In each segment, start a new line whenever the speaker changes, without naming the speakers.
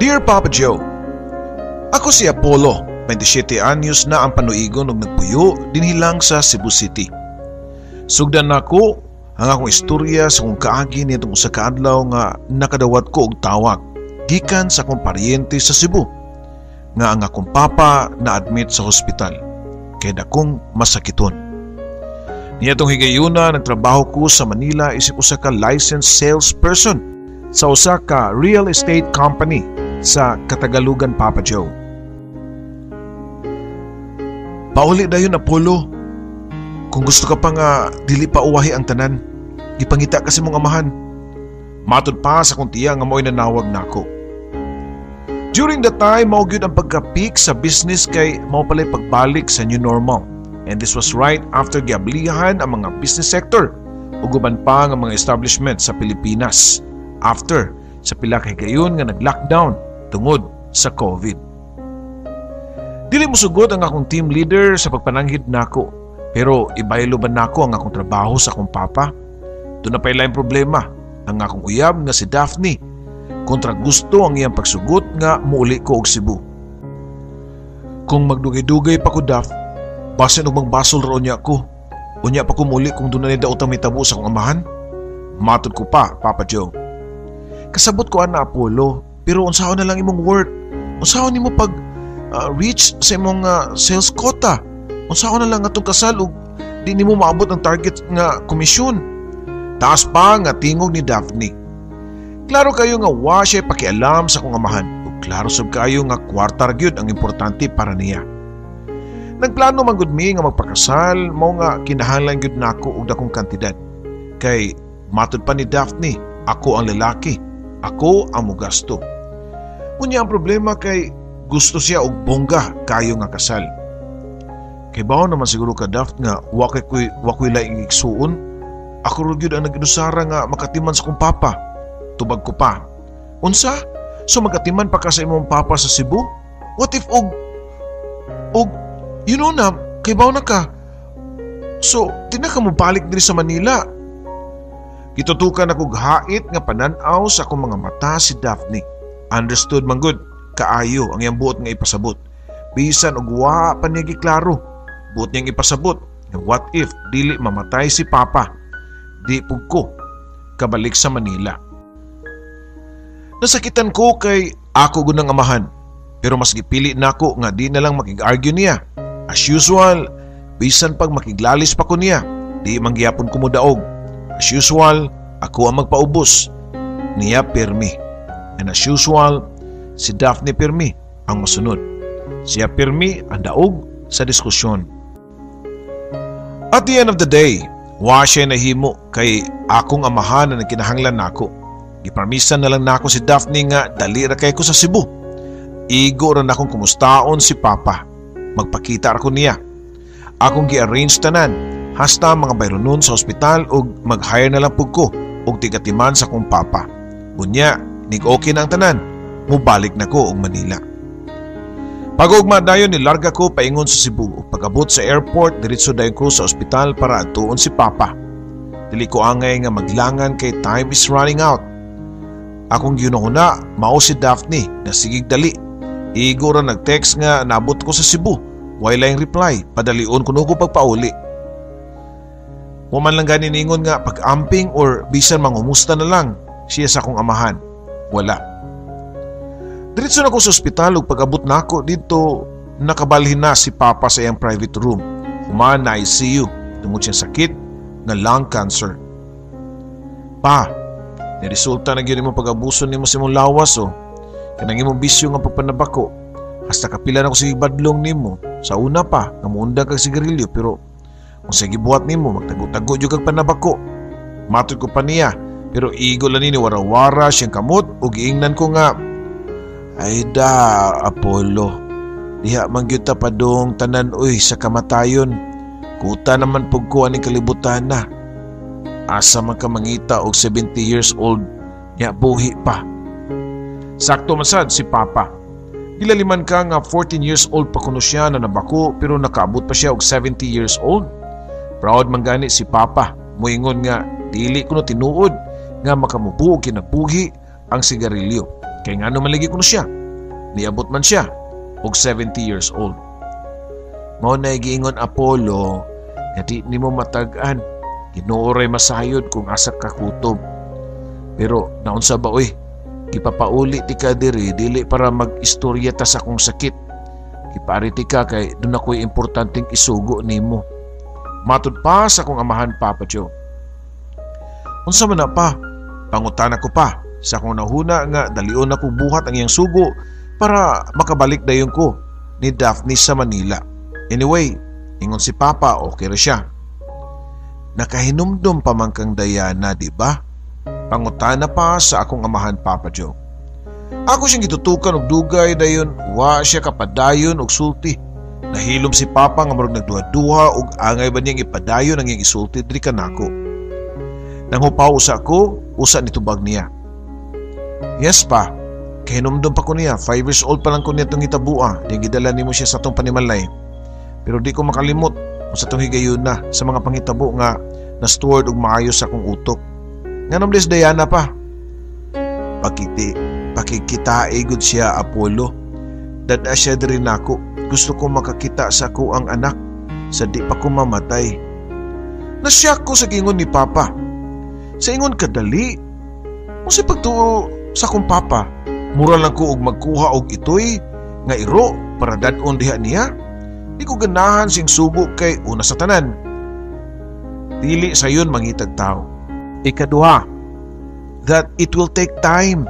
Dear Papa Joe, ako si Apollo, 27 anyos na ang panuigon ug nagpuyo dinhilang sa Cebu City. Sugdan nako ang akong istorya sa kung kaagi nitong usa ka adlaw nga nakadawat ko og tawag gikan sa akong paryente sa Cebu nga ang akong papa na-admit sa hospital kay dakong masakiton. Niyatong higayuna nagtrabaho ko sa Manila isip usa ka licensed salesperson sa usa ka real estate company sa Katagalugan, Papa Joe. Pauli dayon Apollo. Kung gusto ka pa nga dili pa uwahi ang tanan, gipangita kasi mong amahan. Matud pa sa kung tiya nga mo'y nanawag nako. During the time, mao gyud ang pagka-peak sa business kay mao pala'y pagbalik sa new normal. And this was right after giablihan ang mga business sector ug uban pa nga mga establishment sa Pilipinas after sa pila kay gayon nga nag-lockdown tungod sa COVID. Dili mo sugod ang akong team leader sa pagpananghid nako, pero ibaylo ba nako ang akong trabaho sa akong papa? Doon na pa ilang problema ang akong uyab nga si Daphne kontra gusto ang iyang pagsugot nga muuli ko og Cebu. Kung magdugay-dugay pa ko Daph, basin og magbasol ron niya ko. Unya pa ko muli kung doon na daotang may tabo sa akong amahan. Matod ko pa, Papa Joe. Kasabot ko ana Apollo, pero unsaon na lang imong work? Unsaon nimo pag reach sa imong sales quota? Unsaon na lang atong kasal ug di nimo maabot ang target nga komisyon? Taas pa nga tingog ni Daphne. Klaro kayo nga wa siya pakialam sa akong amahan ug klaro sab kayo nga kwarta gyud ang importante para niya. Nagplano man gud mi nga magpakasal, mao nga kinahanglan gyud nako og dakong kantidad. Kay matud pa ni Daphne, ako ang lalaki, ako ang mugasto. Unya ang problema kay gusto siya og bongga kayo nga kasal. Kay bawo naman siguro ka Daph nga wa ko'y laing igsuon. Ako ro gyud ang nag-inusara nga makatiman sa kong papa. Tubag ko pa. Unsa? So magatiman pa ka sa imong papa sa Cebu? What if og you know na kay bawo na ka. So di na ka mo balik diri sa Manila. Gitutukan ako hait nga panan-aw sa akong mga mata si Daphne. Understood man gud kaayo ang iyang buot nga ipasabot. Bisan og wa pa niya giklaro. Buot niyang ipasabot nga what if dili mamatay si papa. Di pug ko kabalik sa Manila. Nasakitan ko kay ako gunang amahan, pero mas gipili nako nga di na lang makig-argue niya. As usual, bisan pag makiglalis pa ko niya, di manggiyapon ko mo daog. As usual, ako ang magpaubos. Niya pirmi. And as usual, si Daphne pirmi ang masunod. Siya pirmi ang daog sa diskusyon. At the end of the day, wa siya nahimo kay akong amahan na kinahanglan nako. Giparmisan na lang nako si Daphne nga dali ra kay ko sa Cebu. Igo ra nakong kumustaon si papa. Magpakita ako niya. Akong gi-arrange tanan hasta mga bayronon sa ospital ug mag-hire na lang pug ko og tigatiman sa kong papa. Unya, nig-okay na ang tanan. Mubalik na ko og Manila. Pag-ugma dayon nilarga ko paingon sa Cebu ug pag-abot sa airport diretso dayon ko sa ospital para atuon si papa. Dili ko angay nga maglangan kay time is running out. Akong giunahuna mao si Daphne na sigig dali. Igo ra nag-text nga nabot ko sa Cebu. Wala yung reply, padalion ko nuko pagpauli. Waman lang ganin ingon nga pag-amping or bisan mangumusta na lang siya sa akong amahan. Wala. Diretso na ko sa ospital ug pag-abot nako dito nakabalhin na si papa sa iyang private room. Human na ICU tungod siya sakit nga lung cancer. Pa, niresulta na gyud mo pag-abuso nimo sa imong lawas o. Kanang imong bisyo nga pagpanabako. Hasta kapila na ko sige badlong nimo. Sa una pa, nga muundang kag sigarilyo pero kung sige buhat nimo magtago-tago jud kag panabako. Matod ko pa niya pero igo lang ni wara-wara siyang kamot ug giingnan ko nga ay da Apollo. Diha man gyud ta padung tanan uy sa kamatayon. Kuta naman pug ko aning kalibutan na. Asa man ka mangita og 70 years old nya buhi pa. Sakto man sad si papa. Gilaliman ka nga 14 years old pa kuno siya na nabako pero nakaabot pa siya og 70 years old. Proud man gani si papa. Moingon nga dili kuno tinuod nga makamubuo kinabuhi ang sigarilyo. Kay nga maligi ko na siya. Niabot man siya og 70 years old. Mao na giingon Apollo nga di nimo matag-an. Ginuoray masayod kung asa ka kutob. Pero naunsa ba oy? Gipapauli ti ka diri dili para mag-istorya ta sa akong sakit. Gipariti ka kay doon ako'y importanteng isugo nimo. Matud pa sa akong amahan Papa Joe. Unsa man na pa? Pangutana ko pa sa akong nahuna nga dalion na kong buhat ang iyang sugo para makabalik dayon ko ni Daphne sa Manila. Anyway, ingon si Papa okay ra siya. Nakahinumdum pa man kang Diana, di ba? Pangutana pa sa akong amahan Papa Joe. Ako siyang gitutukan og dugay dayon wa siya kapadayon og sulti. Nahilom si Papa nga murag nagduha-duha og angay ba niyang ipadayon ang iyang isulti diri kanako. Nang hupaw usa ko, usa nitubag niya. Yes pa, kahinumdum pa ko niya, 5 years old pa lang ko niya itong itabua, di gidala nimo siya sa itong panimalay. Pero di ko makalimot kung sa itong higayon na sa mga pangitabo nga na-stored og maayos sa akong utok. Nga namdes Diana pa. Pakikita igod siya Apollo. Dada siya diri nako. Gusto ko makakita sa ako ang anak sa di pa ko mamatay. Nasyak ko sa gingon ni Papa. Sa ingon kadali. Kung si pagtuo sa akong Papa, mura lang ko og magkuha og itoy nga iro para dadon diha niya. Di ko ganahan sing subo kay una sa tanan. Dili sayon mangitag tao. Ikaduha, that it will take time.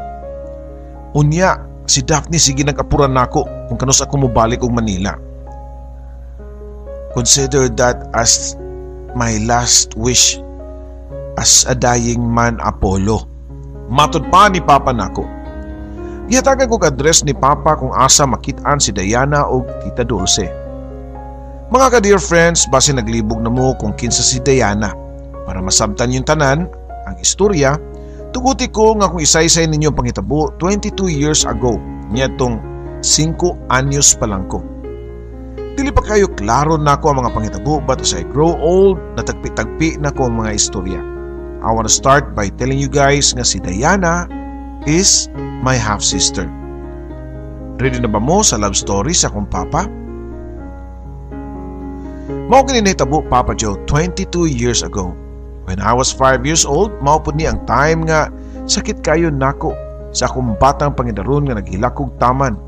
Unya, si Daphne sige nag-apuran nako kung kanus ako mobalik og Manila. Consider that as my last wish as a dying man Apollo. Matud pa ni Papa nako. Gihatagan kong address ni Papa kung asa makit-an si Diana o Tita Dulce. Mga ka-dear friends, base naglibog na mo kung kinsa si Diana. Para masabtan yung tanan, ang istorya, tuguti ko nga kung isaysay ninyo ang pangitabo 22 years ago, niya tong 5 anyos pa lang ko. Dili pa kayo klaro na ko ang mga pangitabo, but as I grow old, natagpi-tagpi na ko ang mga istorya. I want to start by telling you guys nga si Diana is my half-sister. Ready na ba mo sa love story sa akong Papa? Mao kini nahitabo Papa Joe 22 years ago. When I was 5 years old, mao pud ni ang time nga sakit kayo nako sa akong batang pangidaron nga naghilakog taman.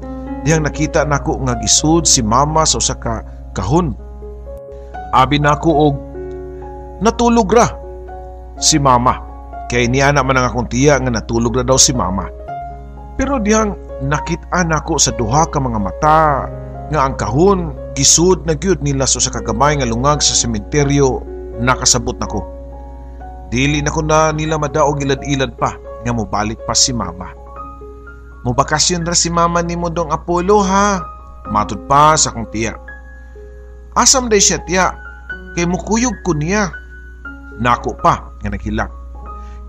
Diyang nakita nako nga gisud si mama sa usa ka kahon. Abi nako og natulog ra si mama. Kay niya man ang akong tiya nga natulog ra daw si mama. Pero diyang nakita nako sa duha ka mga mata nga ang kahon gisud na gyud nila sa usa ka gamay nga lungag sa sementeryo nakasabot nako. Dili na ko na nila madaog ilad-ilad pa nga mobalik pa si mama. Mubakasyon ra si mama ni mo dong Apollo ha. Matud pa sa akong tiya. Asam day siya tiya, kay mukuyog ko niya. Nako pa nga naghilak.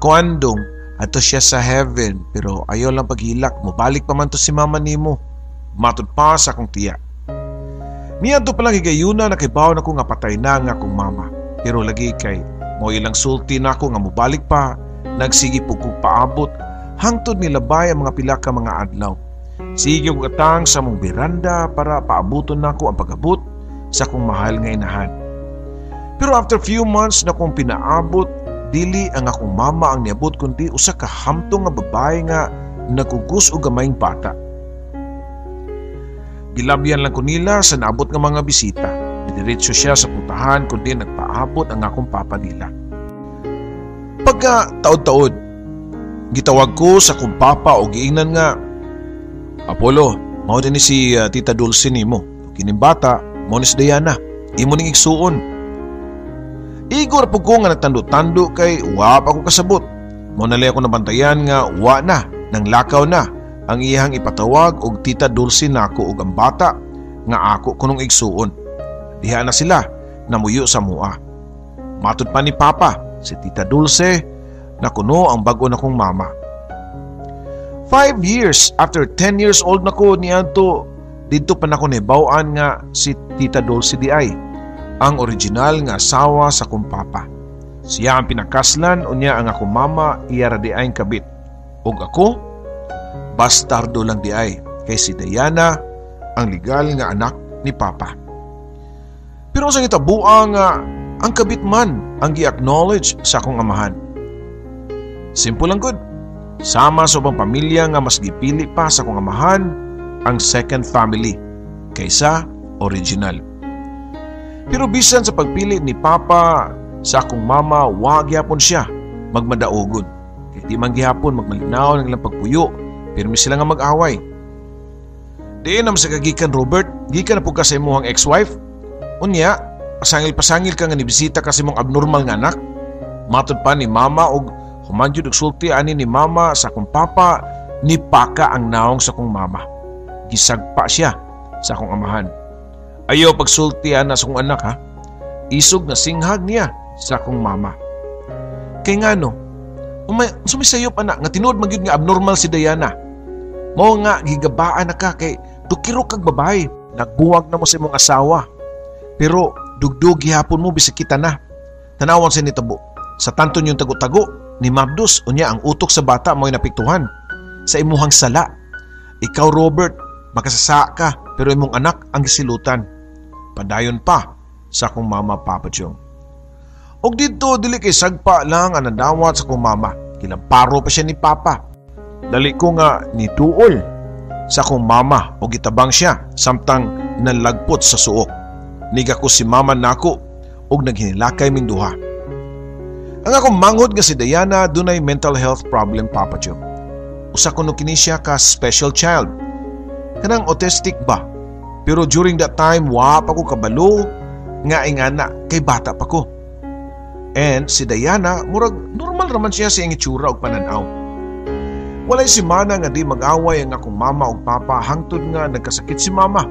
Kuandong ato siya sa heaven pero ayaw lang paghilak, mobalik pa man to si mama ni mo. Matud pa sa akong tiya. Niya to palang higayuna na kibaw na ko nga patay na nga akong mama. Pero lagi kay mo ilang sulti na ako nga mobalik pa, nagsigi po kong paabot, hangtod nilabay ang mga pila ka mga adlaw. Sige ko katang sa mong beranda para paabuton na ako ang pag-abot sa akong mahal nga inahan. Pero after few months na kong pinaabot, dili ang akong mama ang niabot kundi usa ka hamtong nga babae nga nagugos og gamayng bata. Gilabyan lang ko nila sa naabot nga mga bisita. Diretso siya sa putahan kundi nagpaabot ang akong papa nila. Pagka taod-taod, gitawag ko sa akong papa o giingnan nga, Apollo, mao din ni si Tita Dulce nimo. Kining bata, mao ni si Diana. Imo ning igsuon. Igor po ko nga nagtando-tando kay wa pa ko kasabot. Mao na lang ako nabantayan nga wa na, nang lakaw na ang iyang ipatawag og Tita Dulce nako og ang bata nga ako kunong igsuon. Diha na sila namuyo sa mua. Matud pa ni Papa, si Tita Dulce na kuno ang bago na kong mama. 5 years after 10 years old na ko niadto, dito pa na ko nibaw-an nga si Tita Dulce di ay ang original nga asawa sa kong Papa. Siya ang pinakaslan unya ang akong mama iya ra di ay kabit. Og ako, bastardo lang di ay, kay si Diana ang legal nga anak ni Papa. Pero sa gitabuang nga ang kabit man ang gi-acknowledge sa akong amahan. Simple lang good. Sama sa ubang pamilya nga mas gipili pa sa akong amahan ang second family kaysa original. Pero bisan sa pagpili ni Papa sa akong mama, wag gyapon siya magmadaogon. Kay di man gihapon magmalinaw ng ilang pagpuyo, pirmi sila nga mag-away. Diin naman sa kagikan, Robert, gikan na po ka sa imong ex-wife. Unya, pasangil-pasangil ka nga nibisita kasi mong abnormal nga anak. Matod pa ni mama og humanjud og sulti ani ni mama sa akong papa, ni Paka ang naong sa akong mama. Gisagpa siya sa akong amahan. Ayaw pagsultian na sa akong anak ha. Isog na singhag niya sa akong mama. Kay nga no, sumisayop anak nga tinuod magyud nga abnormal si Diana. Mao nga gigabaan na ka kay dukiro kag babae, nagbuwag na mo sa imong asawa. Pero dugdug gihapon mo bisag kita na. Tanawon sa nitabo. Sa tanton yung tago-tago ni Magdus unya ang utok sa bata mo'y napiktuhan sa imuhang sala. Ikaw, Robert, makasasa ka pero imong anak ang gisilutan. Padayon pa sa akong mama, Papa Joe. Og dito dili kay sagpa lang ang nadawat sa akong mama. Kilamparo pa siya ni Papa. Dali ko nga nituol sa akong mama og gitabang siya samtang nalagpot sa suok. Niga ko si mama nako og naghinilakay ming duha. Ang akong manghod nga si Diana dunay mental health problem, Papa Joe. Usa kuno kini siya ka special child. Kanang autistic ba? Pero during that time wa pa ko kabalo nga ingana kay bata pa ko. And si Diana murag normal raman siya sa iyang itsura og pananaw. Walay si mana nga di mag-away ang akong mama ug papa hangtod nga nagkasakit si mama.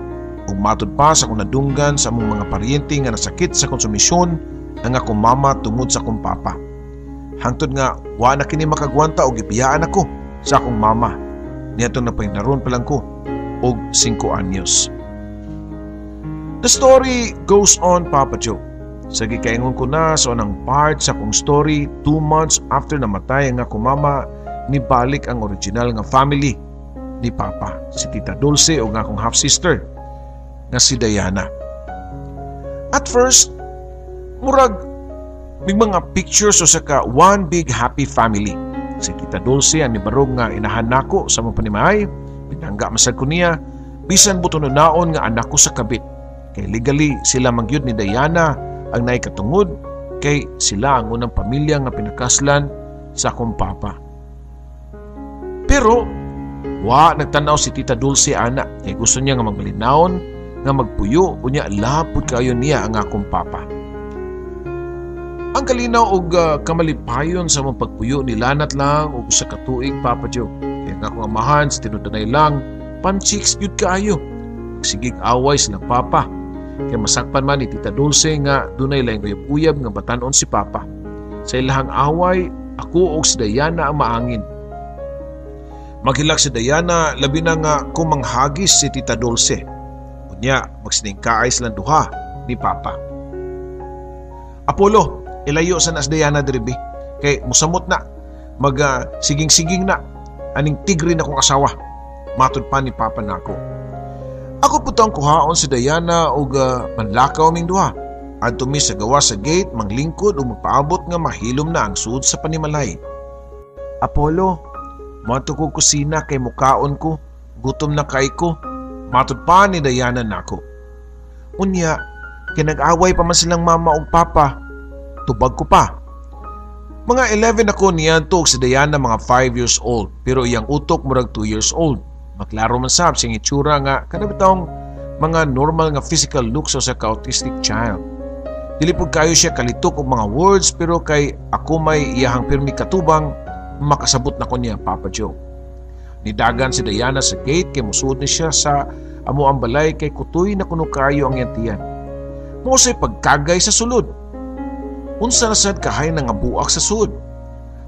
Ug matod pa sa akong nadunggan sa among mga paryente nga nasakit sa konsumisyon ang akong mama tungod sa akong papa. Hangtod nga wa na kini makagwanta og gibiyaan ako sa akong mama. Niadtong napahinaron pa lang ko og 5 anyos. The story goes on, Papa Joe. Sa gikaingon ko na sa unang part sa akong story, 2 months after namatay ang akong mama, nibalik ang original nga family ni Papa, si Tita Dulce o nga akong half-sister nga si Diana. At first, murag may mga pictures o saka one big happy family. Si Tita Dulce ang nibarog nga inahan nako sa mong panimahay, pinangga masag ko niya, bisan buto naon nga anak ko sa kabit. Kay legally sila magyud ni Diana ang naikatungod, kay sila ang unang pamilya nga pinakaslan sa akong papa. Pero wa nagtanaw si Tita Dulce ana, kay gusto niya nga magmalinawon nga magpuyo unya lapod kayo niya ang akong papa. Ang kalinaw og kamalipayon sa mong pagpuyo nilanat lang og sa katuig, Papa Joe. Kaya nga akong amahan sa tinudanay lang, panchiks yun kaayo. Sigig away sila papa. Kaya masakpan man ni Tita Dulce nga dunay lang uyab-uyab nga batanon si papa. Sa ilahang away, ako og si Diana ang maangin. Maghilak si Diana, labi na nga kumanghagis si Tita Dulce. Unya, magsiningkaay silang duha ni Papa. Apollo, ilayo sa nas Diana diribi. Kay musamot na, siging-siging na, aning tigre na kong asawa. Matod pa ni Papa nako. Ako po tang kuhaon si Diana og manlakaw ming duha. Adto mi sa gawa sa gate, manglingkod o magpaabot nga mahilom na ang suod sa panimalay. Apollo, mato ko kusina kay mukaon ko, gutom na kay ko. Matod pa ni Diana nako. Unya, kinag-away pa man silang mama o papa. Tubag ko pa. Mga 11 ako niyan to si Diana mga 5 years old, pero iyang utok murag 2 years old. Maklaro man sab siyang itsura nga kanabitong mga normal nga physical looks sa autistic child. Dili pud kayo siya kalitok og mga words, pero kay ako may iyahang pirmi katubang, makasabot na ko niya, Papa Joe. Nidagan si Diana sa gate kay musuod ni siya sa amo ang balay kay kutoy na kuno kayo ang yantiyan. Mo say pagkagay sa sulod. Unsa na sad kahay na nga buak sa sud.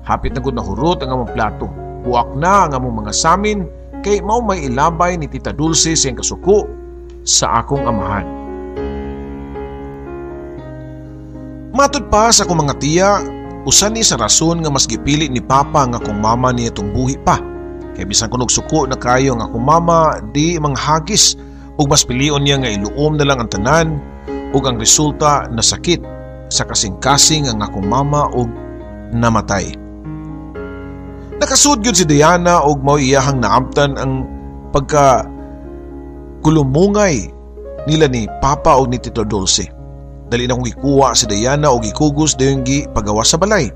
Hapit na gud nahurot ang among plato. Buak na ang among mga samin kay mao may ilabay ni Tita Dulce siyang kasuko sa akong amahan. Matod pa sa akong mga tiya, usa ni sa rason nga mas gipili ni Papa nga kung mama niya itong buhi pa. Kay bisan kunog suko na kayo nga akong mama di manghagis ug mas pilion niya nga iluom na lang ang tanan ug ang resulta na sakit sa kasing-kasing ang akong mama ug namatay. Nakasud gyud si Diana ug mao iyahang naabtan ang pagka kulumungay nila ni Papa ug ni Tito Dulce. Dali na kong ikuha si Diana ug ikugos dayon gi pagawa sa balay.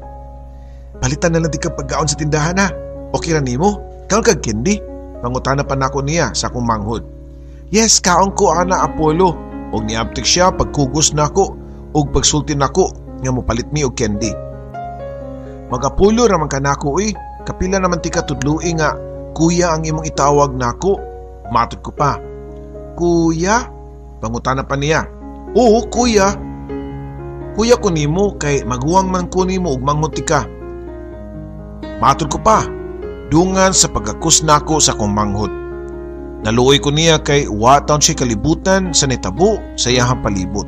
Palitan na lang di ka pagkaon sa tindahan ha. Okay ra nimo? Kaon kag candy? Pangutana pa nako niya sa akong manghod. Yes, kaon ko ana Apollo. Og niabtik siya pagkugos nako ug pagsulti nako nga mopalit mi og candy. Mag-Apollo raman ka nako kapila naman ti ka tudloi nga kuya ang imong itawag nako. Matod ko pa. Kuya? Pangutana pa niya. Oo, kuya. Kuya ko nimo kay maguwang man ko nimo ug manghod ti ka. Matod ko pa. Dungan sa pagkakus nako sa akong manghod. Naluoy ko niya kay wataon siya kalibutan sa nitabo sa iyahang palibot.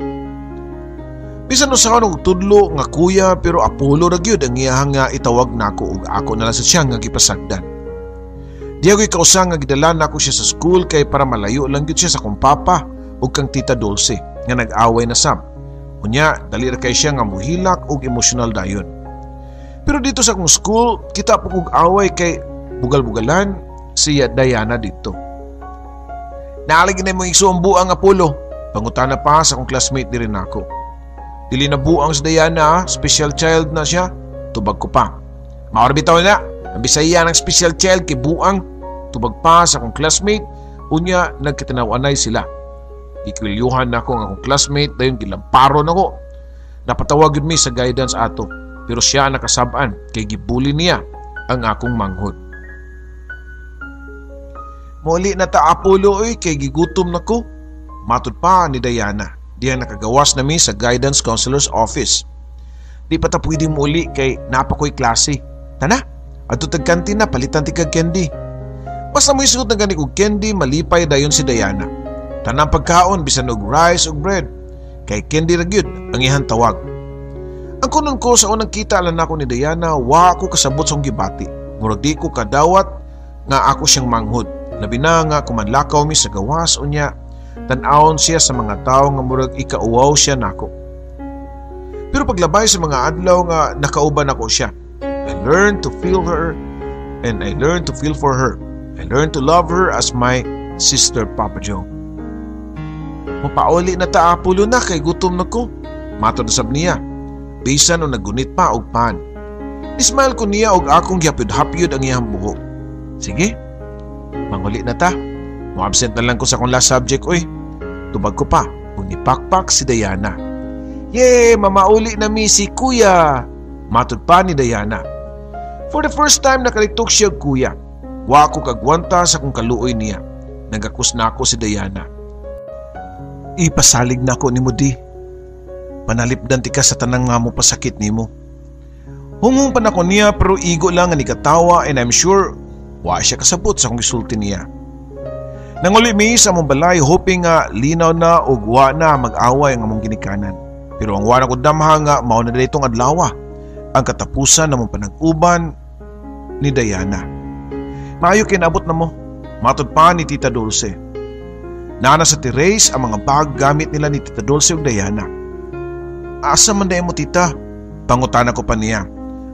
Bisan usaon og tudlo nga kuya pero Apollo ra gyud ang iyahang nga itawag nako ug ako na lang sa siya nga gipasagdan. Di ako'y kausa nga gidala nako siya sa school kay para malayo lang gyud siya sa akong papa ug kang Tita Dulce nga nag-away na sab. Unya dali ra kay siya nga muhilak ug emosyonal dayon. Pero dito sa akong school kita po og away kay bugal-bugalan siya Diana dito. Naalig na mo igsuong buang Apollo. Pangutana pa sa akong classmate ni rin ako. Dili na buang si Diana, special child na siya. Tubag ko pa. Maorbitaw na, ang bisaya ng special child kay buang. Tubag pa sa akong classmate, unya nagkatinawanay sila. Ikwilyuhan na ako ang akong classmate dayon gilamparon ako. Napatawag yun mi sa guidance ato, pero siya nakasabaan kay gibuli niya ang akong manghod. Muli na ta Apollo kay gigutom na ko. Matod pa ni Diana. Diyan nakagawas na mi sa guidance counselor's office. Di pa ta pwede muli kay napakoy klase. Tana, adto tag kantina palitan ti kag candy. Basta mo isuot na gani og candy malipay dayon si Diana. Tanang pagkaon bisan og rice ug bread. Kay candy ra gyud ang ihang tawag. Ang kunon ko sa unang kita lang ako ni Diana, wa ako kasabot sa gibati. Murag di ko kadawat nga ako siyang manghod. Labi na nga kumanlakaw mi sa gawas unya. Tan-awon siya sa mga tao nga murag ikauwaw siya nako. Pero paglabay sa mga adlaw nga nakauban ako siya. I learned to feel her and I learned to feel for her. I learned to love her as my sister Papa Joe. Mapauli na ta Apollo na kay gutom na ko. Matod sab niya. Bisan o nagunit pa og pan. Ismail ko niya og akong gyapyod-hapyod ang iyang buhok. Sige, manguli na ta. Mo-absent na lang ko sa akong last subject Tubag ko pa, kung nipakpak si Diana. Yay! Mamauli na mi si Kuya! Matod pa ni Diana. For the first time nakalitok siya kuya. Wa ako kagwanta sa kung kaluoy niya. Nagakus na ako si Diana. Ipasalig na ako ni mo di. Panalipdan ti ka sa tanang nga mo pasakit ni mo. Hungong pa na ko niya pero igo lang nga nikatawa and I'm sure wa siya kasabot sa kong gisulti niya. Nanguli mi sa mong balay hoping nga linaw na o wa na mag-away ang among ginikanan. Pero ang wala ko damha nga mao na ditong adlaw ang katapusan namong panag-uban ni Diana. Maayo kinabot na mo. Matod pa ni Tita Dulce. Nana sa terrace ang mga bag gamit nila ni Tita Dulce ug Diana. Asa man dayon mo tita? Pangutana ko pa niya.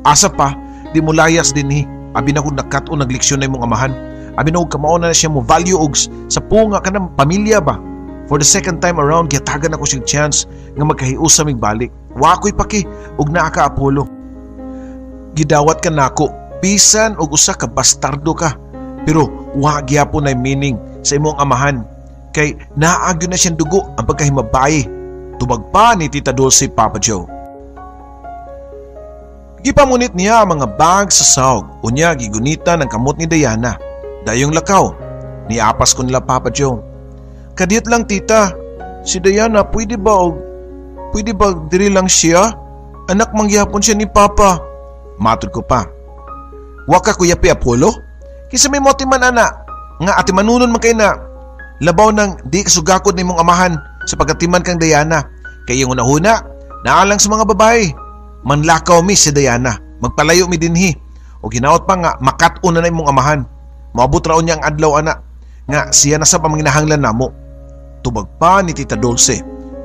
Asa pa, di mo layas dinhi. Abi na ko nakat-o nagliksyon na imong amahan. Abi na og kamao na siya mo value og sa punga ka ng pamilya ba. For the second time around, giyatagan ako siyang chance nga magkahiusa mig balik. Wa ko'y paki og naa ka Apollo. Gidawat ka nako, bisan og usa ka bastardo ka. Pero wa gyapon na meaning sa imong amahan. Kay naagyo na siyang dugo ang pagkahimabayi. Tubag pa ni Tita Dulce Papa Joe. Gipamunit niya ang mga bag sa sahog. Unya gigunita ng kamot ni Diana. Dayong lakaw, niapas ko nila Papa Joe. Kadiyot lang tita, si Diana pwede ba diri lang siya? Anak mangyapon siya ni Papa. Matod ko pa. Waka kuya pi Apollo? Kisa may moti man ana, nga ati manunon man kay na. Labaw ng di kasugakod ni mong amahan sa pagkatiman kang Diana. Kaya yung unahuna, naalang sa mga babae. Manlakaw mi si Diana, magpalayo mi dinhi. O ginaot pa nga, makat-una na imong amahan. Maabot raon niya ang adlaw ana nga siya na sa pamanginahanglan namo. Tubag pa ni Tita Dulce.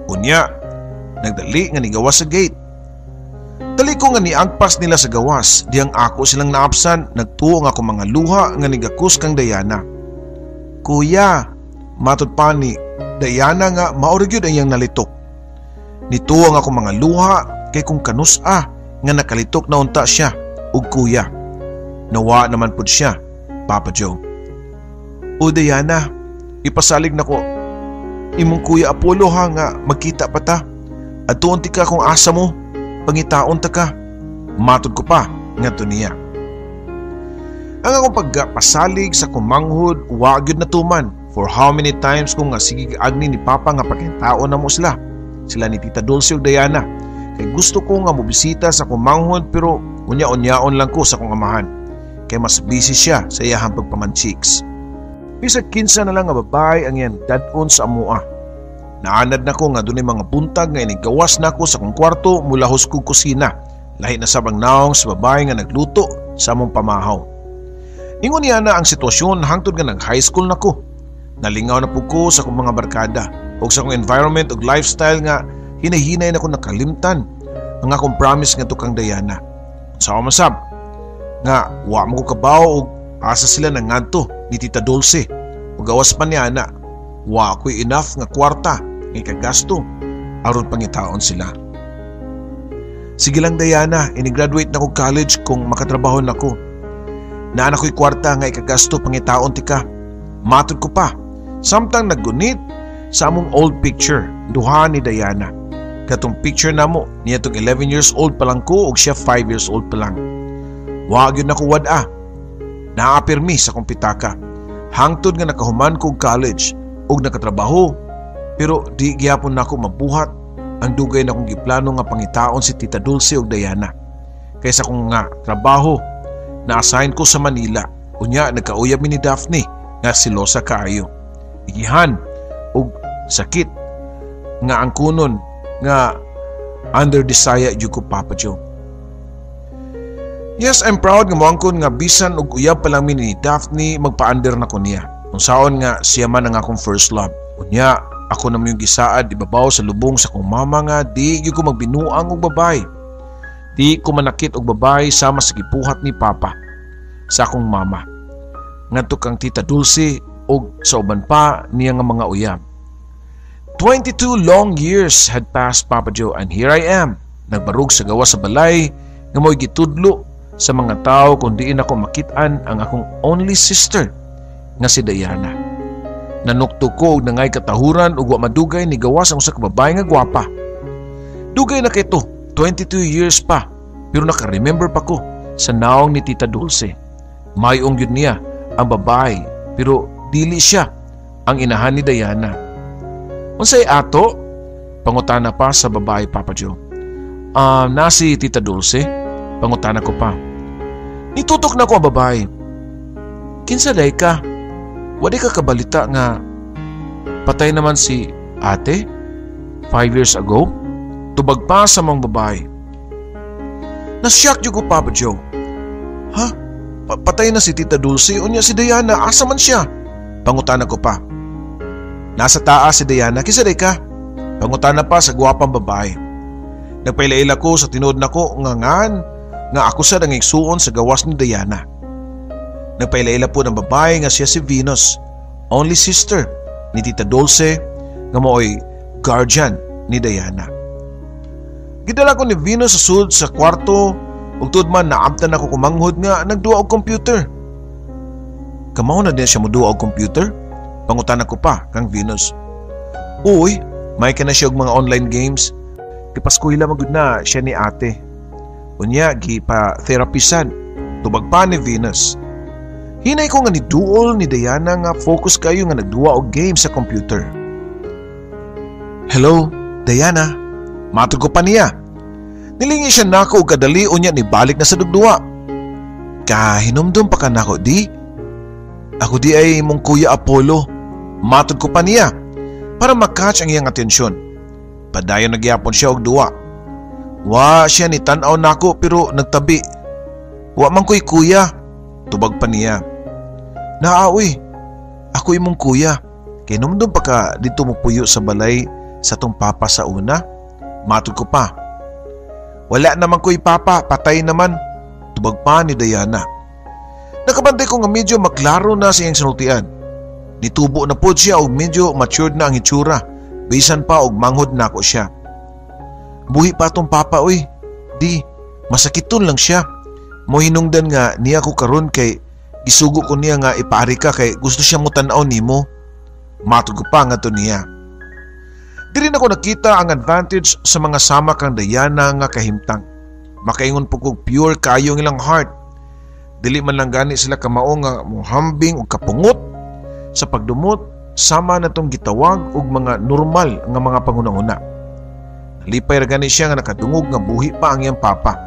Unya, nagdali nga nigawas sa gate. Dali ko nga niangpas nila sa gawas, diyang ako silang naapsan, nagtuo nga ako mga luha nga nigakus kang Diana. Kuya, matod pa ni Diana nga maorigyod ang iyang nalitok. Nituo nga ako mga luha kay kung kanus-a nga nakalitok na unta siya ug kuya. Nawa naman pud siya, Papa Joe. O Diana, ipasalig na ko imong kuya Apollo ha nga magkita pa ta. At tuon ti ka kung asa mo, pangitaon ta ka. Matod ko pa nga to niya. Ang akong pagpasalig sa kumanghod, wagyod na tuman. For how many times kung nga sige agni ni Papa nga pagkitaon na mo sila. Sila ni Tita Dulce ug Diana. Kay gusto ko nga mobisita sa kumanghod pero unya-unyaon lang ko sa kong amahan. Kay mas busy siya sa iyahang pagpamanchiks. Bisag kinsa na lang nga babae ang yan dadon sa amua. Naanad na ko nga dunay mga buntag nga inigawas na ko sa kong kwarto mula huskog kusina. Lahi na sabang naong sa babae nga nagluto sa among pamahaw. Ingon niya na ang sitwasyon hangtod nga nag-high school na ko. Nalingaw na po ko sa akong mga barkada o sa akong environment o lifestyle nga hinahinay na ko nakalimtan ang akong promise nga to kang Diana. Sa masab nga wa mo ko kabaw o asa sila na ngadto ni Tita Dulce o gawas pa niya na wa ako'y enough nga kwarta nga ikagasto aron pangitaon sila. Sige lang Diana, ini-graduate na ko college kung makatrabaho na ko. Naan ako'y kwarta nga ikagasto pangitaon ti ka. Matod ko pa, samtang naggunit sa among old picture, duha ni Diana. Katong picture namo, niya tong 11 years old pa lang ko ug siya 5 years old pa lang. Wag yun ako wad-a. Naapirmi sa kong pitaka. Hangtod nga nakahuman ko college ug nakatrabaho, pero di gyapon nako mabuhat ang dugay na kong giplano nga pangitaon si Tita Dulce ug Diana. Kaysa kung nga trabaho, na-assign ko sa Manila. Unya nagkauyab mi ni Daphne nga silosa kaayo. Igihan ug sakit nga ang kunon nga under desire jud ko Papa Joe. Yes, I'm proud nga moangkon nga bisan og uyab pa lang mi ni Daphne magpa-under na ko niya. Kung saon nga siya man ang akong first love. Unya ako na yung gisaad ibabaw sa lubong sa kong mama nga di gyud ko magbinuang og babae. Di ko manakit og babae sama sa gibuhat ni Papa sa akong mama. Ngadto kang Tita Dulce og sa uban pa niya nga mga uyab. 22 long years had passed, Papa Joe, and here I am, nagbarug sa gawas sa balay nga mo'y gitudlo sa mga tao kung diin ako makitaan ang akong only sister nga si Diana. Nanukto ko og nangay katahuran ug wa madugay ni gawas ang usa ka babae nga gwapa. Dugay na kay to, 22 years pa, pero naka-remember pa ko sa naong ni Tita Dulce. Mayong yun niya ang babae, pero dili siya ang inahan ni Diana. Unsay ato? Pangutana pa sa babae, Papa Joe. Nasi Tita Dulce? Pangutana ko pa. Nitutok na ko ang babae. Kinsa day ka? Wadi ka kabalita nga patay naman si ate 5 years ago? Tubag pa sa mga babae. Nashock jud ko, Papa Joe. Ha? Patay na si Tita Dulce? Unya si Diana, asa man siya? Pangutana ko pa. Nasa taas si Diana, kinsa day ka? Pangutana pa sa gwapang babae. Nagpailaila ko sa tinuod na ko nga ako sa nangigsuon sa gawas ni Diana. Nagpailaila po ng babae nga siya si Venus, only sister ni Tita Dulce nga mooy guardian ni Diana. Gidala ko ni Venus sa sud sa kwarto ug tud man naabtan ako kumanghod nga nagduwa og computer. Kamaw na din siya moduwa og computer? Pangutana ko pa kang Venus. Uy, may ka na siya og mga online games. Kipaskuhila magud na siya ni ate. Unya gipa-therapisan. Tubag pa ni Venus. Hinay ko nga ni duol ni Diana nga focus kayo nga nagduwa og game sa computer. Hello, Diana. Matod ko pa niya. Nilingi siya nako og kadali unya ni balik na sa dugduwa. Kahinumdum pa ka nako di? Ako di ay mong kuya Apollo. Matod ko pa niya para makatch ang iyang atensyon. Padayon nagyapon siya og duwa. Wa siya ni tan-aw nako pero nagtabi. Wa man ko'y kuya. Tubag pa niya. Naaoy, ako imong kuya. Kay numdum pa ka dito mo puyo sa balay sa tong papa sa una. Matod ko pa. Wala naman ko'y papa, patay naman. Tubag pa ni Diana. Nakabantay ko nga medyo maklaro na siyang sinultian. Nitubo na po siya o medyo matured na ang itsura. Bisan pa og manghod na ako siya. Buhi pa tong papa oy. Di, masakiton lang siya. Mo hinungdan nga niya ko karon kay isugo ko niya nga ipaari ka kay gusto siya mo tan-aw nimo. Matod ko pa nga to niya. Di rin ako nakita ang advantage sa mga sama kang Diana nga kahimtang. Makaingon po kong pure kayo ng ilang heart. Dili man lang gani sila kamao nga muhambing o kapungot sa pagdumot sama na tong gitawag og mga normal nga mga pangunahuna. Nalipay ra gani siya nga nakadungog nga buhi pa ang iyang papa.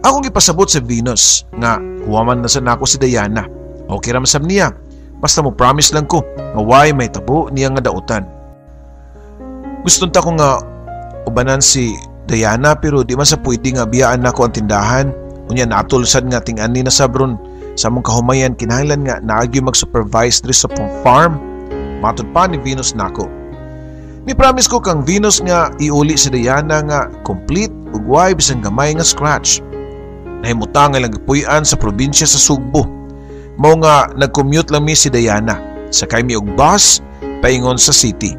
Akong ipasabot sa Venus nga huwaman na sa nako si Diana. Okay ra masab niya. Basta mo promise lang ko nga why may tabo niya nga dautan. Gusto ta ko nga ubanan si Diana pero di man sa pwede nga biyaan nako ang tindahan. Unya natulsad nga ting-ani na sabron sa mong kahumayan kinahanglan nga naagyo mag-supervise diri sa farm. Matod pa ni Venus nako. Ni promise ko kang Venus nga iuli si Diana nga complete ug way bisan gamay nga scratch. Nahimutang nga lang gipuy-an sa probinsya sa Sugbo. Mao nga nag-commute lang mi si Diana. Sakay mi og bus paingon sa city.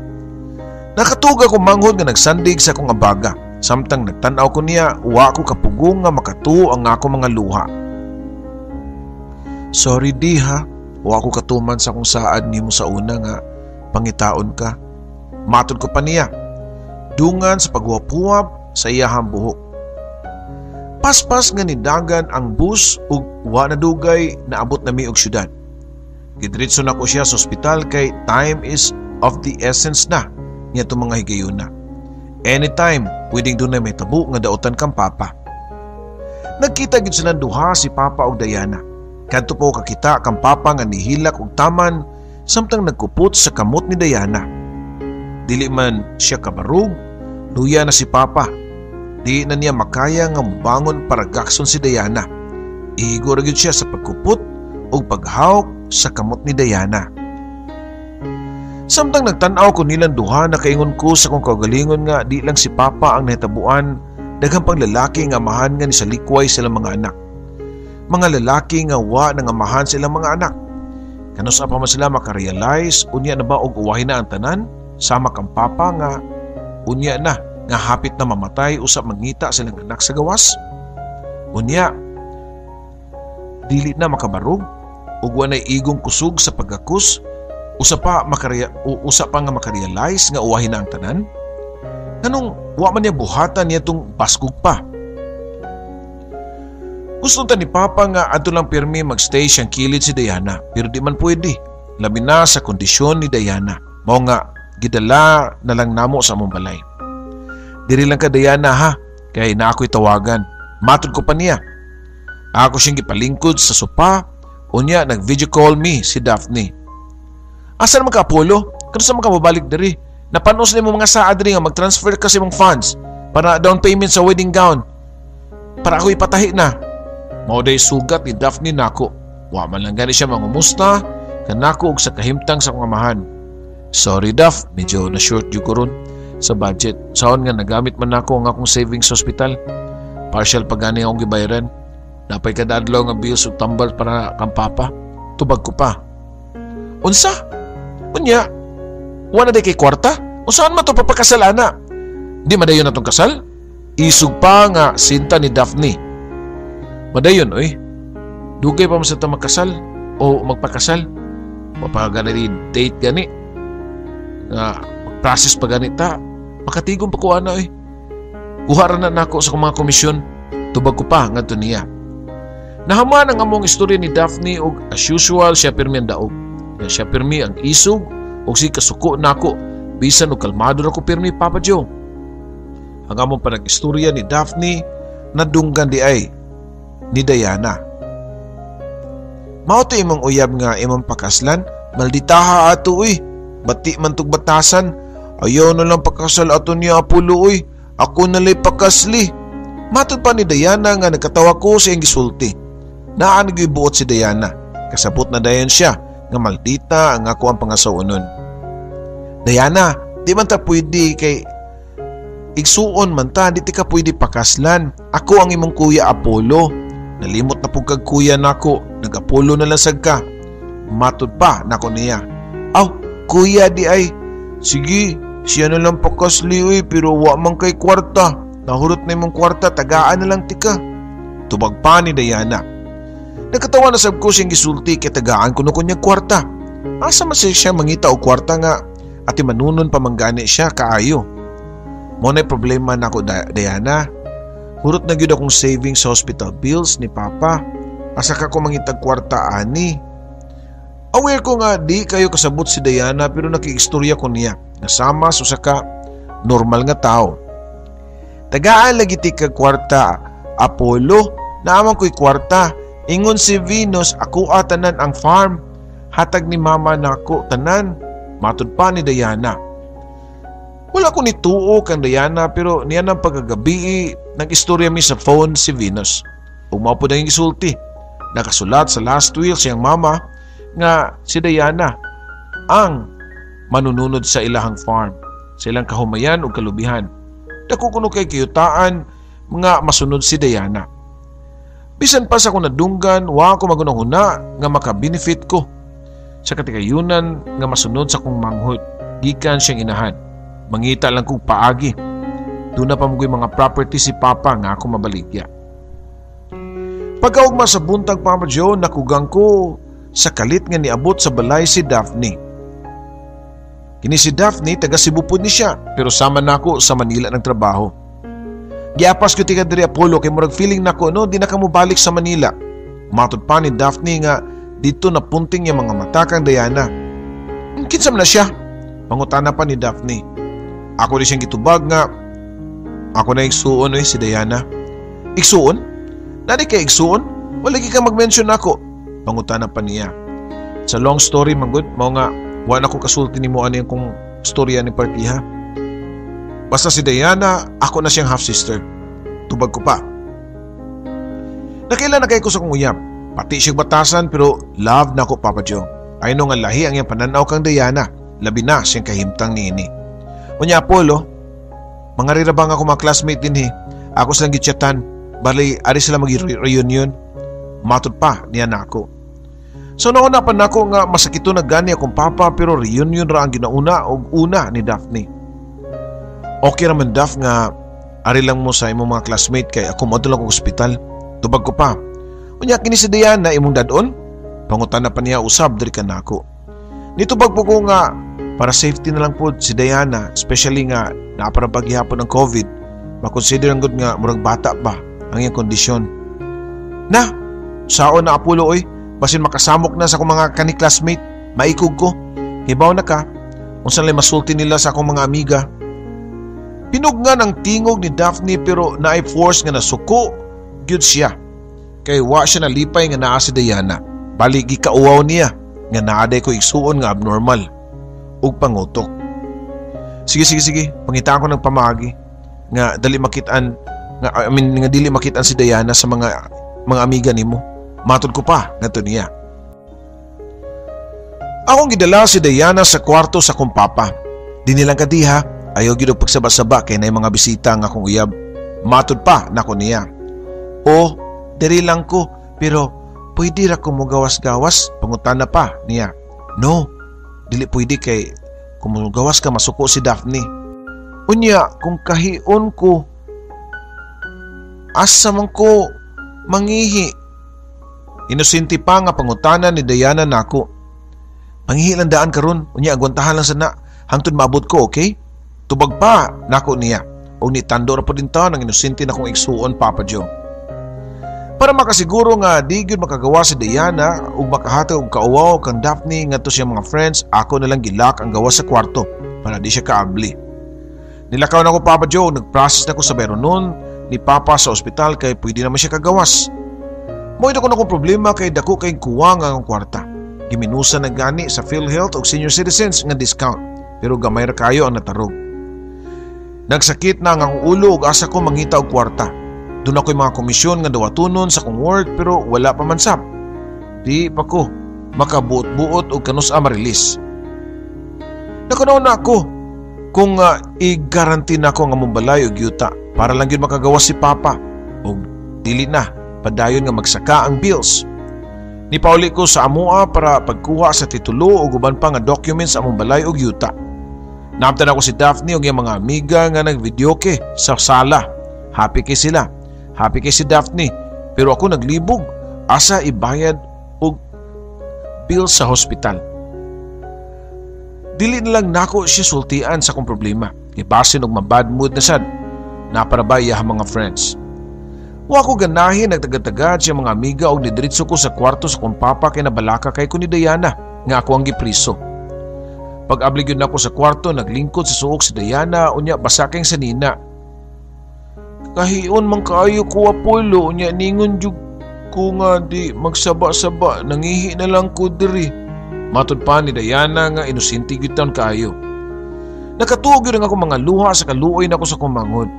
Nakatuga ko manghod nga nagsandig sa akong abaga. Samtang nagtanaw ko niya, wa ko kapugong nga makatuo ang ako mga luha. Sorry di ha, wa ko katuman sa kung saad nimo sa una nga pangitaon ka. Matod ko pa niya, dungan sa paghuwap-huwap sa iyahang buhok. Paspas nga nidagan ang bus ug wa na dugay naabot na mi og syudad. Gidritso na ko siya sa ospital kay time is of the essence na niya itong mga higayuna. Anytime, pwedeng doon na may tabo nga dautan kang papa. Nagkita gid silang duha si Papa og Diana. Kadto po kakita kang papa nga nihilak og taman samtang nagkupot sa kamot ni Diana. Dili man siya kabarug, luya na si Papa. Di na niya makaya nga mubangon para gakson si Diana. Ihigo ra gyud siya sa pagkupot og paghawak sa kamot ni Diana. Samtang nagtanaw ko nilang duha, nakaingon ko sa kong kagalingon nga di lang si Papa ang nahitabuan, daghang pang lalaki nga amahan nga ni sa likway silang mga anak. Mga lalaki nga wa nang amahan silang mga anak. Kanus pa man sila makarealize unya na ba og uwahin na ang tanan sama kang Papa nga unya na nga hapit na mamatay usab mangita silang anak sa gawas. Unya dili na makabarog ug wa nay igong kusog sa pagakus. Usa pa nga makarealize nga uwahin na ang tanan. Nganong wa man niya buhatan niya tong baskog pa. Gusto ta ni Papa nga adto lang pirmi magstay siyang kilid si Diana pero di man pwede. Labi na sa kondisyon ni Diana. Mao nga gidala na lang namo sa among balay. Diri lang ka Diana ha, kay na ako'y tawagan. Matod ko pa niya. Ako siyang gipalingkod sa sopa. Unya nag-video call me si Daphne. Asa naman ka, Apollo? Kano sa mga mabalik dari? Napanos na mo mga saad rin nga mag-transfer kasi mong funds para down payment sa wedding gown. Para ako ipatahi na. Mauday sugat ni Daphne nako. Wa man lang gani siya mangumusta kanako og sa kahimtang sa kong amahan. Sorry Daph, medyo na-short yung ko ron sa budget. Saon nga nagamit man nako ang akong savings sa hospital. Partial pa gani akong gibayaran. Napay kadadlaw nga bills ug tambal para kang Papa. Tubag ko pa. Unsa? Unya, wala day kay kwarta? O saan man ito papakasalana? Di madayon na itong kasal? Isug pa nga sinta ni Daphne. Madayon, oy. Dugay pa mo sa ito magkasal o magpakasal. Mapagana ni date gani. Mag-process pa gani ta. Makatigong pa ko ana, oy. Kuharan na nako sa mga komisyon. Tubag ko pa nga ito niya. Nahaman ang among istorya ni Daphne o as usual siya pirmi ang daog. Siya pirmi ang isog o si kasuko nako bisan o kalmado na ko pirmi Papa Joe. Ang among panag-istorya ni Daphne nadunggan di ay ni Diana. Mao to imong uyab nga imong pakaslan, malditaha ato uy. Bati man tug batasan. Ayaw na lang pakasal ato niya Apollo uy. Ako na lay pakasli. Matod pa ni Diana nga nagkatawa ko sa iyang gisulti. Naan gyud buot si Diana. Kasabot na dayon siya nga maldita ang ako ang pangasaunon. Diana, di man ta pwede kay igsuon man ta, di ti ka pwede pakaslan. Ako ang imong kuya Apollo. Nalimot na pug kag kuya nako, nag-Apollo na lasag ka. Matud pa nako niya. Aw, kuya di ay. Sige, siya na lang pakasli oy, pero wa man kay kwarta. Nahurot na imong kwarta, tagaan na lang tika. Tubag pa ni Diana. Nagkatawa na sab ko siyang gisulti kay tagaan kuno kunyang kwarta. Asa man siya mangita og kwarta nga ati manunon pa manggani siya kaayo. Mo na'y problema nako Diana. Hurot na gyud akong savings sa hospital bills ni Papa. Asa ka ko mangitag kwarta ani. Aware ko nga di kayo kasabot si Diana pero nakiistorya ko niya. Nasama sa usa ka normal nga tao. Tagaan lagi ti kag kwarta Apollo, naaman ko'y kwarta. Ingon si Venus, ako atanan ang farm. Hatag ni mama nako tanan. Matud pa ni Diana. Wala ko nituo kang Diana pero niya ng pagkagabi nag-istorya mi sa phone si Venus. Umapod ang isulti. Nakasulat sa last will siyang mama nga si Diana ang manununod sa ilahang farm. Sa ilang kahumayan o kalubihan. Dako kuno kay kiyutaan nga masunod si Diana. Bisan pa sa akong nadunggan, wa ako magunahuna nga makabenefit ko. Sa katikayunan nga masunod sa kong manghod, gikan siyang inahan. Mangita lang kong paagi. Doon na pamugoy mga property si Papa nga ako mabaligya. Pagkaugma sa buntag Papa Joe, nakugang ko sa kalit nga niabot sa balay si Daphne. Kini si Daphne, taga Cebu po ni siya, pero sama na ako sa Manila ng trabaho. Giapas ko tika diri Apollo kay murag feeling nako no di na ka mo balik sa Manila. Matud pa ni Daphne nga dito na punting yung mga mata kang Diana. Kinsa man na siya? Pangutana pa ni Daphne. Ako rin siyang gitubag nga ako na igsuon si Diana. Igsuon? Nadi ka igsuon? Wala ka mag-mention ako. Pangutana pa niya. Sa long story manggod, mao nga wala ko kasulti ni mo ano yung kung storya ni partiha. Basta si Diana, ako na siyang half-sister. Tubag ko pa. Nakailan na kayo ko sa kong uyab. Pati siyang batasan pero love na ako Papa Joe. Ay no nga lahi ang iyang pananaw kang Diana. Labi na siyang kahimtang ni ini. Unya Apollo, mga rirabang ako mga classmate din Ako silang gichatan. Bali, ari sila mag-reunion. Matud pa niya na ako. So nauna pa na ako nga masakito na gani akong papa pero reunion ra ang ginauna o una ni Daphne. Okay raman Daph nga ari lang mo sa imong mga classmate kay ako mo lang og ospital. Tubag ko pa. Unya kini si Diana imong dadon? Pangutana pa niya usab diri kanako. Nitubag po ko nga para safety na lang po si Diana, especially nga naaparabaghihapon ng COVID. Makonsider ang good nga murag bata pa ang iyang kondisyon. Na, saon na Apollo oy, basin makasamok na sa akong mga kani-classmate, maikog ko. Hibaw na ka, unsan lay masulti nila sa akong mga amiga. Pinugnan ang tingog ni Daphne pero naay-force nga nasuko, gyud siya. Kay wa siya nalipay nga naa si Diana. Bali gikauwaw niya nga naaday ko igsuon nga abnormal ug pangutok. Sige, pangitaan ko ng pamagi nga dali makitaan nga dili makitaan si Diana sa mga amiga nimo. Matod ko pa ngadto niya. Akong gidala si Diana sa kwarto sa kong papa. Di nilang kadiha, ayaw gyud og pagsaba-saba kay nay mga bisita nga akong uyab. Matod pa nako niya. O, diri lang ko pero pwede ra ko mo gawas-gawas? Pangutana pa niya. No, dili pwede kay kung gawas ka masuko si Daphne. Unya, kung kahion ko, asa man ko mangihi. Inusinti pa nga pangutana ni Diana nako. Mangihi lang daan karon, unya agwantahan lang sana hangtod maabot ko, okay? Tubag pa nako niya. O ni tandor po din ta ng inusinti na kong igsuon Papa Joe. Para makasiguro nga di gyud makagawa si Diana ug makahatag og kauwaw kang Daphne ngadto siya mga friends, ako na lang gilak ang gawa sa kwarto para di siya kaabli. Nilakaw na ko Papa Joe, nagprocess na ko sa bayron nun ni Papa sa ospital kay pwede naman siya kagawas. Mo'y ko na kong problema kay dako kay kuwang ang kwarta. Giminusa na gani sa PhilHealth o senior citizens nga discount pero gamay ra kayo ang natarog. Nagsakit na ang ulo ug asa ko mangita og kwarta. Doon ako'y mga komisyon nga dawatunon sa kong work pero wala pa man sab. di pa ko makabuot-buot o kanus-a marilis. Nakunaw na ako kung i-garanti na ako nga mumbalay og yuta para lang yun makagawas si Papa o dili na padayon nga magsaka ang bills. Nipauli ko sa amua para pagkuha sa titulo o guban pa nga documents sa among balay og yuta. Naamtan ako si Daphne og iyang mga amiga nga nagvideoke sa sala. Happy kay sila. Happy kay si Daphne. Pero ako naglibog asa ibayad og bill sa hospital. Dili na lang nako siya sultian sa kong problema. Ibasin og mabad mood na sad. Naparabay mga friends. Wa ko ganahin nagtagad-tagad siya mga amiga og nidiritso ko sa kwarto sa kong papa kay nabalaka kay ko ni Diana nga ako ang gipriso. Pag-ablig yun ako sa kwarto, naglingkod sa suok si Diana unya basaking sa nina. Kahiyon man kaayo ko Apollo unya ningon jud ko nga di magsaba-saba nangihi na lang ko diri. Matud pa ni Diana nga inusinti gyud taon kaayo. Nakatuog yun ako mga luha sa kaluoy na ako sa kumangod.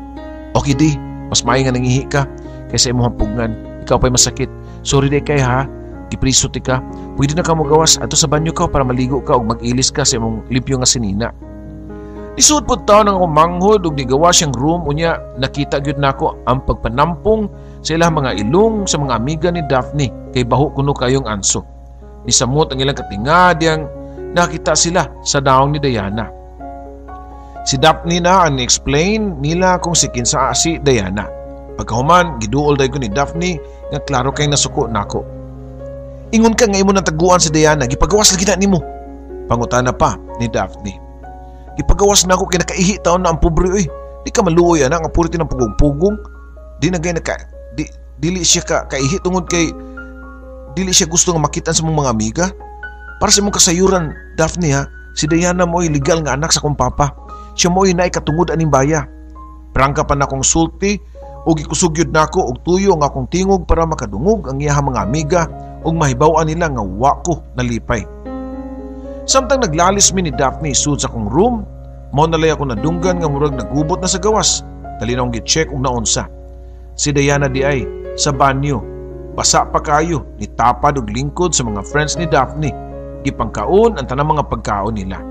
Okay di, mas maay nga nangihi ka kaysa imong hampugan. Ikaw pa'y masakit. Sorry day kay ha. Gipriso ti ka. Pwede na ka mo gawas ato sa banyo ka para maligo ka o mag-ilis ka sa imong limpyo nga sinina. Isuot po taon ang kumanghod o nigawas siyang room unya nakita gyud nako ang pagpanampong sa ilang mga ilong sa mga amiga ni Daphne kay baho kuno kayong anso. Nisamot ang ilang katingad yang nakita sila sa daong ni Diana. Si Daphne na ang ni-explain nila kung si kinsa si Diana. Pagkahuman, giduol day ko ni Daphne nga klaro kay nasuko nako. Ingon ka nga imo nang taguan si Diana, gipagawas lagi na nimo. Pangutana pa ni Daphne. Gipagawas na ako kay nakaihi taon na ang pobre oy. Di ka maluoy ana nga puro tinang pugong-pugong. Di na gay dili siya kaihi tungod kay dili siya gusto nga makitan sa mga amiga. Para sa imong kasayuran, Daphne ha, si Diana mo'y legal nga anak sa kong papa. Siya mo'y naay katungod aning baya. Prangka pa na akong sulti o gikusugyod na ako og tuyo nga akong tingog para makadungog ang iyahang mga amiga ug mahibaw-an nila nga wa ko nalipay. Samtang naglalis mi ni Daphne sud sa akong room, mao nalay ako nadunggan nga murag nagubot na sa gawas. Dali na akong gi-check og naunsa. Si Diana di ay sa banyo. Basa pa kayo, nitapad og lingkod sa mga friends ni Daphne. Gipangkaon ang tanang mga pagkaon nila.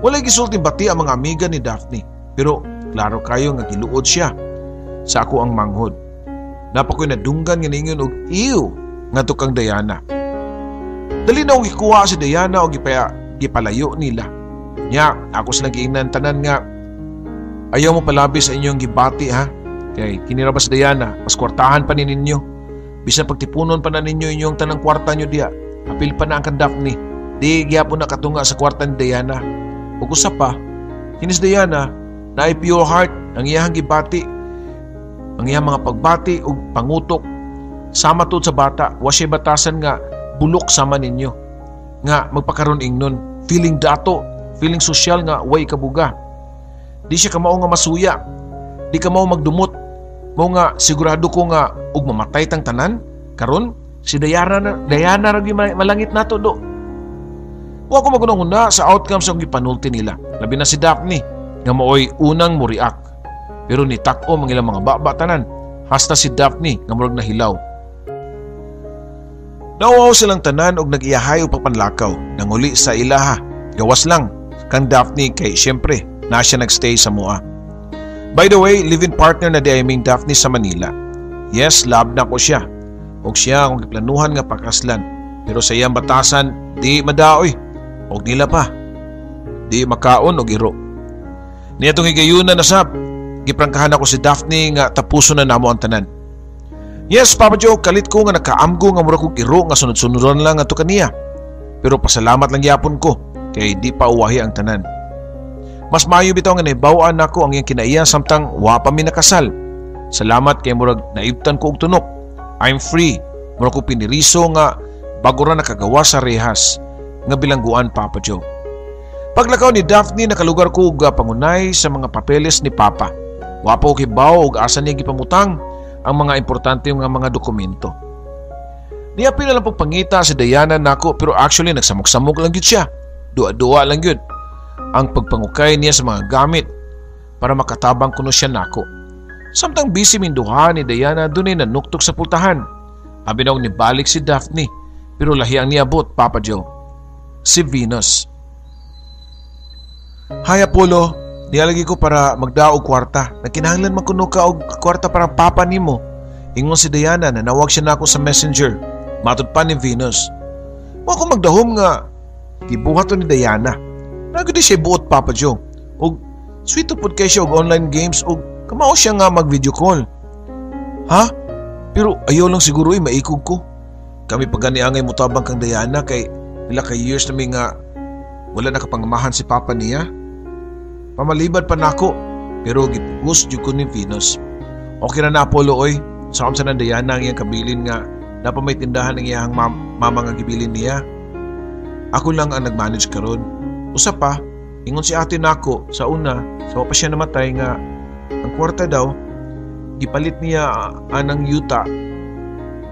Walay gisulting bati ang mga amiga ni Daphne, pero klaro kayo nga giluod siya sa ako ang manghod. Napakoy nadunggan nga ningon og ew nga tukang Diana. Dali na akong gikuha si Diana o gipalayo nila. Nya, ako silang giingnan tanan nga ayaw mo palabi sa inyong gibati ha. Kay kinirabas Diana, mas kwartahan pa ni ninyo. Bisan pagtipunon pa na ninyo inyong tanang kwarta nyo diya. Apil pa na ang kan Daphne. Di gyapon nakatunga sa kwarta ni Diana. Ug usa pa, kinis Diana na ay pure heart ang iyang gibati. Ang iyang mga pagbati ug pangutok sama tud sa bata, wa siya batasan nga bulok sama ninyo. Nga magpakaron ingnon, feeling dato, feeling social nga way kabuga. Di siya kamao nga masuya. Di kamao magdumot. Mo nga sigurado ko nga ug mamatay tang tanan. Karon si Diana ra malangit nato do. Wa ko magunang-una sa outcome sa gipanulti nila. Labi na si Daphne nga maoy unang muriak. Pero nitak-o ang ilang mga baba tanan. Hasta si Daphne nga murag nahilaw. Nauwaw silang tanan og nag-iyahay og pagpanlakaw. Nanguli sa ilaha. Gawas lang kang Daphne kay siyempre na siya nagstay sa mua. By the way, live-in partner na di aming Daphne sa Manila. Yes, love na ko siya. Og siya akong giplanuhan nga pakaslan. Pero sa iyang batasan, di madaoy. Og nila pa. Di makaon og iro. Niyatong higayunan na sab. Giprangkahan ako si Daphne nga tapuso na namo ang tanan. Yes, Papa Joe, kalit ko nga nakaamgo nga mura kong iro nga sunod-sunuran lang ato kaniya. Pero pasalamat lang yapon ko kay di pa uwahi ang tanan. Mas maayo bitaw nga naibawaan nako ang iyang kinaiya samtang wa pa mi nakasal. Salamat kay murag naibtan ko og tunok. I'm free. Mura ko piniriso nga bago ra nakagawa sa rehas nga bilangguan, Papa Joe. Paglakaw ni Daphne nakalugar ko og pangunay sa mga papeles ni Papa. Wa pa og hibaw og asa niya gipamutang ang mga importante nga mga dokumento. Niapil na lang pagpangita si Diana nako pero actually nagsamok-samok lang gyud siya. Dua-dua lang gyud ang pagpangukay niya sa mga gamit para makatabang kuno siya nako. Samtang busy minduha ni Diana dunay nanuktok sa pultahan. Abi daw ni balik si Daphne Pero lahi ang niabot, Papa Joe. Si Venus. Hay Apollo, nialagi ko para magdaog kwarta. Nagkinahanglan magkuno ka og kwarta para papa nimo. Ingon si Diana na nawag siya nako sa messenger. Matod pa ni Venus. Wa ko magdahom nga gibuhat to ni Diana. Nagudi siya buot, Papa Joe. Og sweet pod kay siya og online games og kamao siya nga mag-video call. Ha? Pero ayaw lang siguro maikog ko. Kami pagani angay mutabang kang Diana kay pila ka years na nga wala nakapangamahan si Papa niya. Pamalibad pa nako pero gipugos jud ko ni Venus. Okay na Apollo oy. Saam sa nang Diana ang iyang kabilin nga napamay tindahan ng iyang mama nga gibilin niya. Ako lang ang nag-manage karon. Usa pa, ingon si ate nako sa una, sa pa siya namatay nga ang kwarta daw gipalit niya anang yuta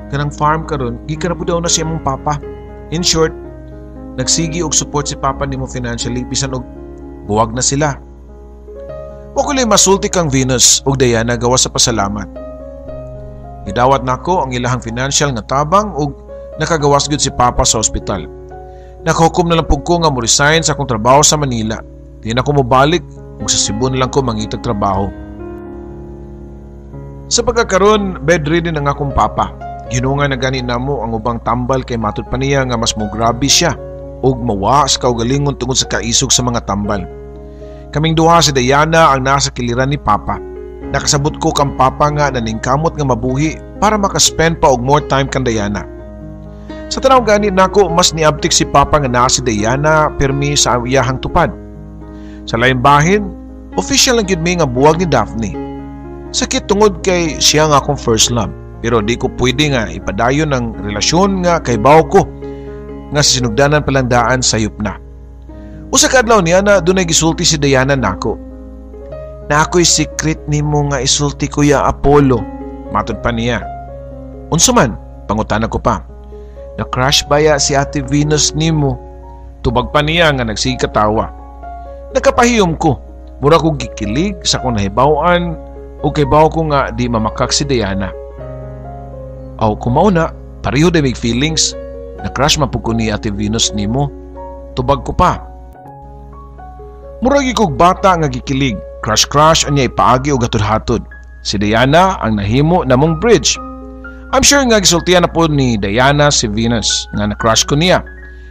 kanang farm karon gikan na po daw na siya mong papa. In short, nagsigi og support si Papa nimo financially bisan og buwag na sila. Wa ko lay masulti kang Venus og Diana gawa sa pasalamat. Gidawat nako ang ilahang financial nga tabang ug nakagawas gud si Papa sa ospital. Nakahukom na lang pug ko nga mo resign sa akong trabaho sa Manila. Di na ko mobalik ug sa Cebu na lang ko mangitag trabaho. Sa pagkakaroon, bedridden ang akong papa. Ginunga na gani namo ang ubang tambal kay matud pa niya nga mas mo grabe siya ug mawa sa kaugalingon tungod sa kaisog sa mga tambal. Kaming duha si Diana ang nasa kiliran ni Papa. Nakasabot ko kang Papa nga naningkamot nga mabuhi para makaspend pa og more time kan Diana. Sa tanaw gani nako mas niabtik si Papa nga naa si Diana permi sa iyahang tupad. Sa laing bahin, official lang gyud mi nga buwag ni Daphne. Sakit tungod kay siya nga akong first love. Pero di ko pwede nga ipadayon ang relasyon nga kay bawo ko nga sa sinugdanan palandaan sayop na. Usa ka adlaw niya na dunay gisulti si Diana nako. Na ako'y secret nimo nga isulti Kuya Apollo. Matod pa niya. Unsa man, pangutanan ko pa. Na-crush baya si Ate Venus nimo. Tubag pa niya nga nagsigkatawa. Nakapahiyom ko. Mura ko gikilig sa kung nahibawan o kay bawo ko nga di mamakak si Diana. Aw kumao na, pareho na may feelings. Na-crush man po ko ni Ate Venus nimo. Tubag ko pa. Muragi kog bata nga gikilig. Crush anya ipaagi o gatod-hatod. Si Diana ang nahimo namong bridge. I'm sure nga gisultihan na po ni Diana si Venus nga na-crush ko niya.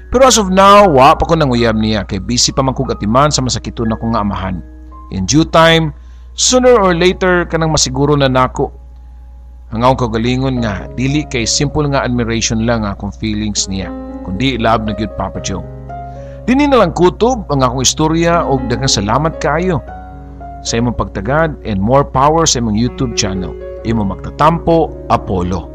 Pero as of now, wa pa ko nanguyab niya kay busy pa man kog atiman sa masakiton na kong nga amahan. In due time, sooner or later kanang masiguro na nako. Ang akong kagalingon nga dili kay simple nga admiration lang akong feelings niya, kundi love na gyud Papa Joe. Dini na lang kutob ang akong istorya og daghang salamat kaayo sa imong pagtagad and more power sa imong YouTube channel. Imo magtatampo, Apollo.